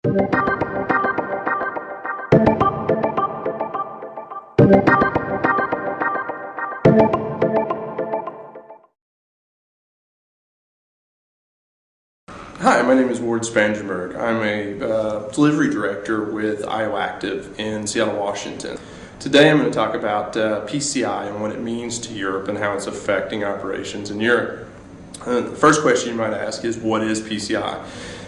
Hi, my name is Ward Spangenberg. I'm a delivery director with IOActive in Seattle, Washington. Today I'm going to talk about PCI and what it means to Europe and how it's affecting operations in Europe. The first question you might ask is, what is PCI?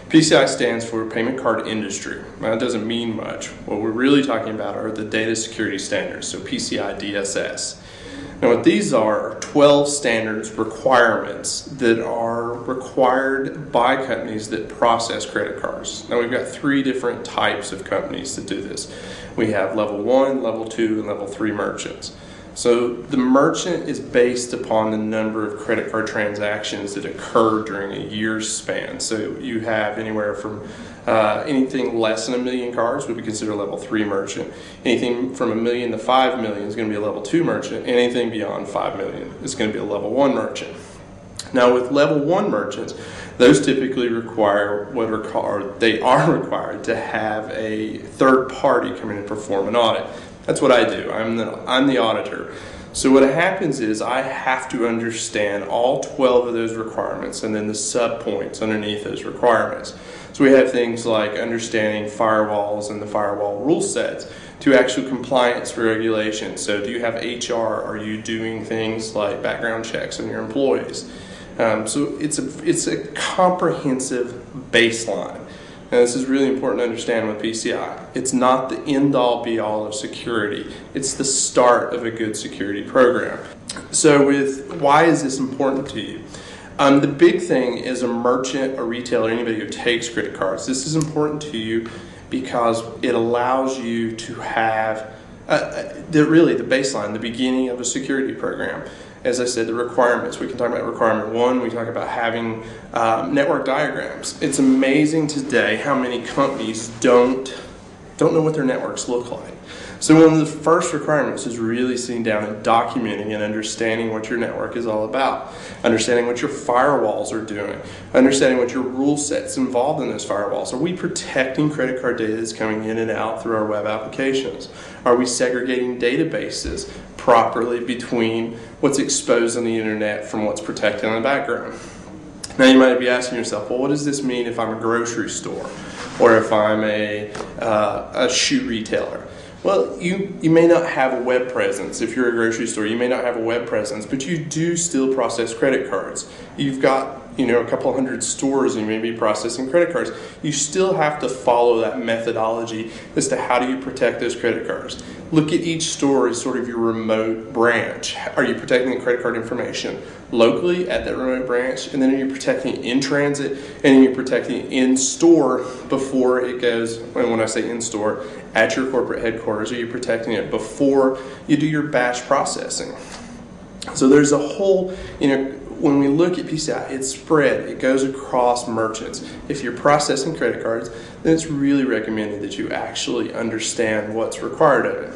PCI stands for Payment Card Industry. Now, that doesn't mean much. What we're really talking about are the data security standards, so PCI DSS. Now, what these are 12 standards requirements that are required by companies that process credit cards. Now, we've got three different types of companies that do this. We have level 1, level 2, and level 3 merchants. So the merchant is based upon the number of credit card transactions that occur during a year's span. So you have anywhere from anything less than 1 million cards would be considered a level 3 merchant. Anything from 1 million to 5 million is going to be a level 2 merchant. Anything beyond 5 million is going to be a level 1 merchant. Now, with level 1 merchants, those typically require they are required to have a third party come in and perform an audit. That's what I do. I'm the auditor. So what happens is I have to understand all 12 of those requirements and then the sub-points underneath those requirements. So we have things like understanding firewalls and the firewall rule sets to actual compliance regulations. So do you have HR? Are you doing things like background checks on your employees? So it's a comprehensive baseline. Now, this is really important to understand with PCI. It's not the end-all be-all of security. It's the start of a good security program. So why is this important to you? The big thing is a merchant, a retailer, anybody who takes credit cards. This is important to you because it allows you to have the baseline, the beginning of a security program. As I said, the requirements. We can talk about requirement 1. We talk about having network diagrams. It's amazing today how many companies don't know what their networks look like. So one of the first requirements is really sitting down and documenting and understanding what your network is all about, understanding what your firewalls are doing, understanding what your rule sets involved in those firewalls. Are we protecting credit card data that's coming in and out through our web applications? Are we segregating databases properly between what's exposed on the internet from what's protected in the background? Now you might be asking yourself, well, what does this mean if I'm a grocery store or if I'm a shoe retailer? Well, you may not have a web presence. If you're a grocery store, you may not have a web presence, but you do still process credit cards. You've got a couple hundred stores and you may be processing credit cards. You still have to follow that methodology as to how do you protect those credit cards. Look at each store as sort of your remote branch. Are you protecting the credit card information locally at that remote branch? And then are you protecting it in transit? And then you're protecting it in store before it goes, and when I say in store, at your corporate headquarters? Are you protecting it before you do your batch processing? So there's a whole, when we look at PCI, it's spread. It goes across merchants. If you're processing credit cards, then it's really recommended that you actually understand what's required of it.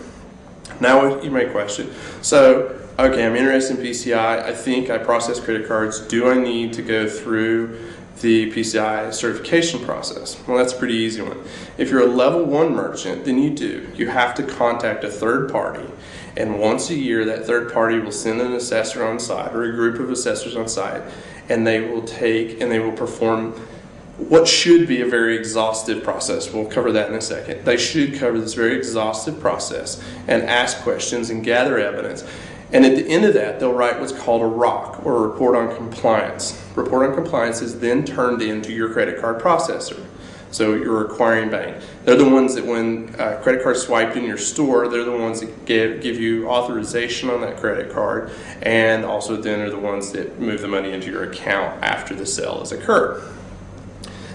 Now you may question, so, okay, I'm interested in PCI. I think I process credit cards. Do I need to go through the PCI certification process? Well, that's a pretty easy one. If you're a level 1 merchant, then you do. You have to contact a third party. And once a year, that third party will send an assessor on site or a group of assessors on site, and they will perform what should be a very exhaustive process. We'll cover that in a second. They should cover this very exhaustive process and ask questions and gather evidence. And at the end of that, they'll write what's called a ROC, or a report on compliance. Report on compliance is then turned into your credit card processor. So your acquiring bank. They're the ones that when credit card's swiped in your store, they're the ones that give you authorization on that credit card, and also then are the ones that move the money into your account after the sale has occurred.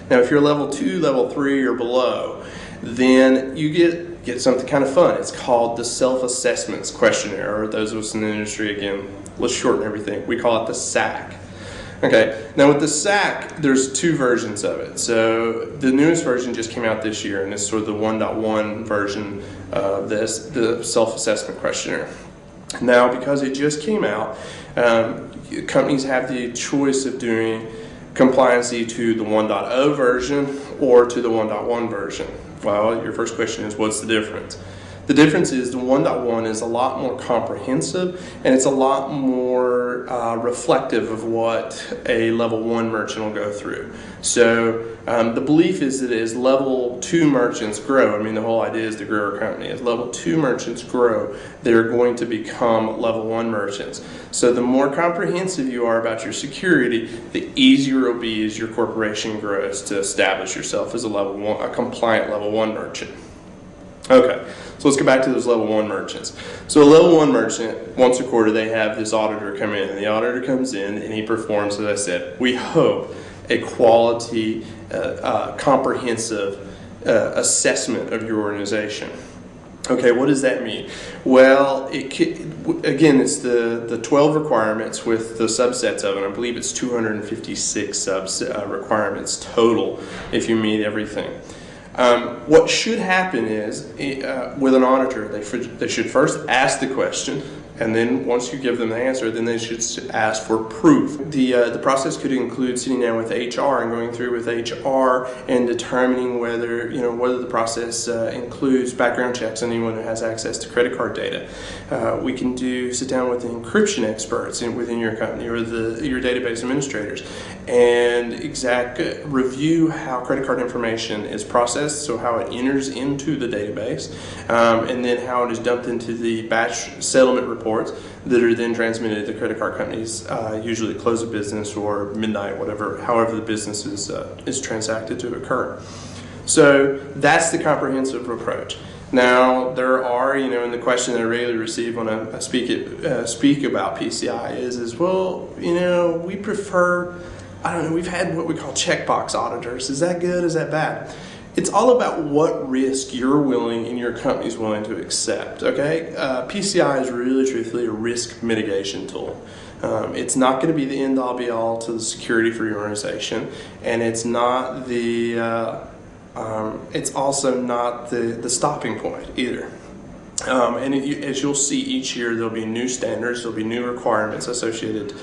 Now, if you're level 2, level 3, or below, then you get something kind of fun. It's called the self-assessments questionnaire, or those of us in the industry, again, let's shorten everything. We call it the SAC. Okay, now with the SAC, there's 2 versions of it. So the newest version just came out this year, and it's sort of the 1.1 version of this, the self-assessment questionnaire. Now, because it just came out, companies have the choice of doing compliancy to the 1.0 version or to the 1.1 version? Well, your first question is, what's the difference? The difference is the 1.1 is a lot more comprehensive, and it's a lot more reflective of what a level 1 merchant will go through. So the belief is that as level 2 merchants grow, I mean, the whole idea is to grow our company. As level 2 merchants grow, they're going to become level 1 merchants. So the more comprehensive you are about your security, the easier it will be as your corporation grows to establish yourself as a compliant level 1 merchant. Okay, so let's go back to those level 1 merchants. So a level 1 merchant, once a quarter, they have this auditor come in, and the auditor comes in and he performs, as I said, we hope, a quality, comprehensive assessment of your organization. Okay, what does that mean? Well, again, it's the 12 requirements with the subsets of it. I believe it's 256 requirements total if you meet everything. What should happen is, with an auditor, they should first ask the question, and then once you give them the answer, then they should ask for proof. The process could include sitting down with HR and going through with HR and determining whether the process includes background checks on anyone who has access to credit card data. We can sit down with the encryption experts within your company or your database administrators and review how credit card information is processed, so how it enters into the database, and then how it is dumped into the batch settlement reports that are then transmitted to credit card companies, usually at close of business or midnight, however the business is transacted to occur. So that's the comprehensive approach. Now, there are, and the question that I regularly receive when I speak about PCI is well, we prefer, we've had what we call checkbox auditors. Is that good? Is that bad? It's all about what risk you're willing and your company's willing to accept, okay? PCI is really, truthfully, a risk mitigation tool. It's not going to be the end-all, be-all to the security for your organization, and it's not it's also not the stopping point either. As you'll see each year, there'll be new standards, there'll be new requirements associated.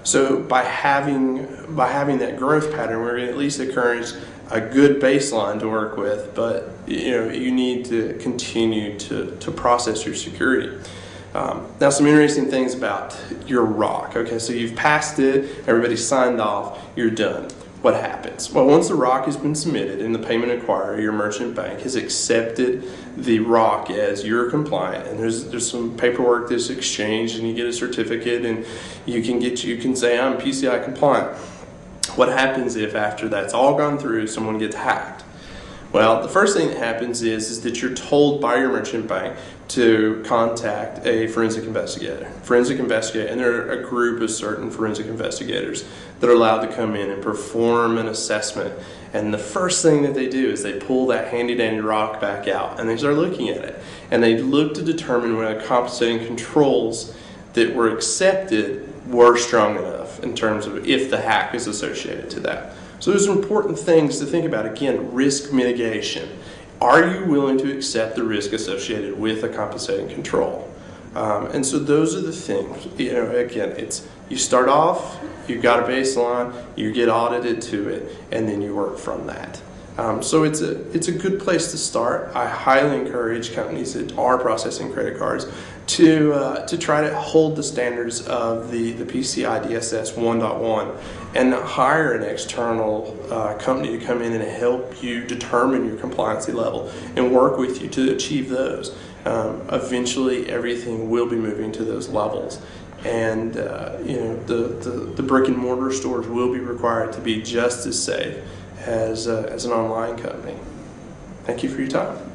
So by having that growth pattern, we're going to at least encourage a good baseline to work with, but you need to continue to process your security. Now, some interesting things about your ROC. Okay, so you've passed it, everybody's signed off, you're done. What happens? Well, once the ROC has been submitted and the payment acquirer, your merchant bank, has accepted the ROC as you're compliant, and there's some paperwork that's exchanged, and you get a certificate, and you can say I'm PCI compliant. What happens if after that's all gone through, someone gets hacked? Well, the first thing that happens is that you're told by your merchant bank to contact a forensic investigator. And there are a group of certain forensic investigators that are allowed to come in and perform an assessment. And the first thing that they do is they pull that handy-dandy ROC back out, and they start looking at it. And they look to determine whether compensating controls that were accepted were strong enough in terms of if the hack is associated to that. So there's important things to think about. Again, risk mitigation. Are you willing to accept the risk associated with a compensating control? And so those are the things. Again, you start off, you've got a baseline, you get audited to it, and then you work from that. So it's a good place to start. I highly encourage companies that are processing credit cards to try to hold the standards of the PCI DSS 1.1 and hire an external company to come in and help you determine your compliancy level and work with you to achieve those. Eventually, everything will be moving to those levels, and the brick and mortar stores will be required to be just as safe as an online company. Thank you for your time.